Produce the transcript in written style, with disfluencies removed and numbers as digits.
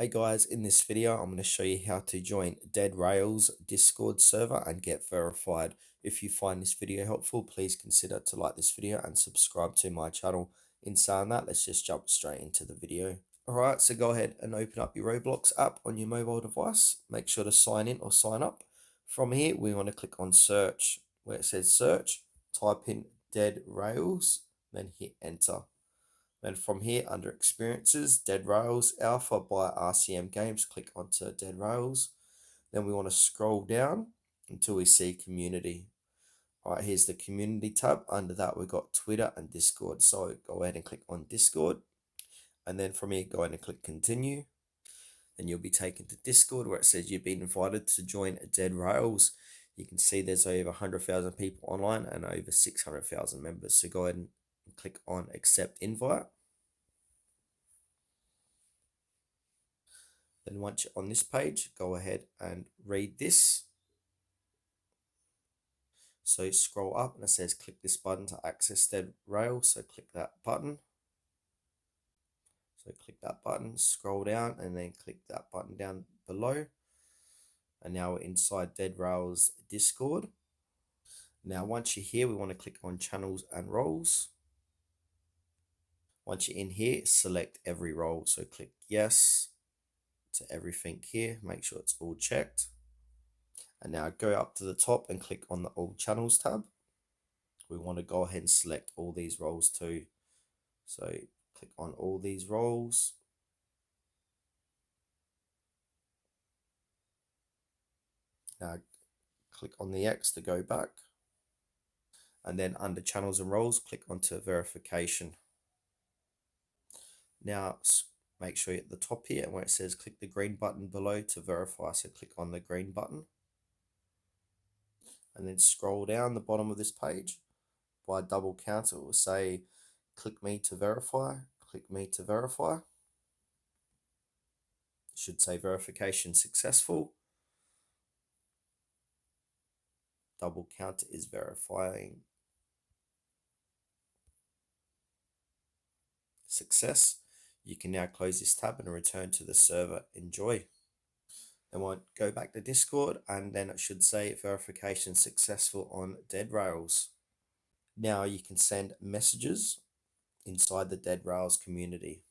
Hey guys, in this video I'm going to show you how to join Dead Rails Discord server and get verified. If you find this video helpful, please consider to like this video and subscribe to my channel. In saying that, let's just jump straight into the video. Alright, so go ahead and open up your Roblox app on your mobile device. Make sure to sign in or sign up. From here, we want to click on search. Where it says search, type in Dead Rails, then hit enter. Then from here, under Experiences, Dead Rails Alpha by RCM Games, click onto Dead Rails. Then we want to scroll down until we see Community. All right, here's the Community tab. Under that, we've got Twitter and Discord. So go ahead and click on Discord. And then from here, go ahead and click Continue. And you'll be taken to Discord where it says you've been invited to join Dead Rails. You can see there's over 100,000 people online and over 600,000 members. So go ahead and click on Accept Invite. Then once you're on this page, go ahead and read this. So scroll up and it says click this button to access Dead Rails. So click that button. So click that button, scroll down and then click that button down below. And now we're inside Dead Rails Discord. Now once you're here, we want to click on channels and roles. Once you're in here, select every role. So click yes to everything here. Make sure it's all checked. And now go up to the top and click on the All Channels tab. We want to go ahead and select all these roles too. So click on all these roles. Now click on the X to go back. And then under Channels and Roles, click onto Verification. Now make sure you're at the top here where it says click the green button below to verify. So click on the green button. And then scroll down the bottom of this page. By double count, it will say click me to verify, click me to verify. It should say verification successful. Double count is verifying success. You can now close this tab and return to the server. Enjoy. Then we'll go back to Discord and then it should say verification successful on Dead Rails. Now you can send messages inside the Dead Rails community.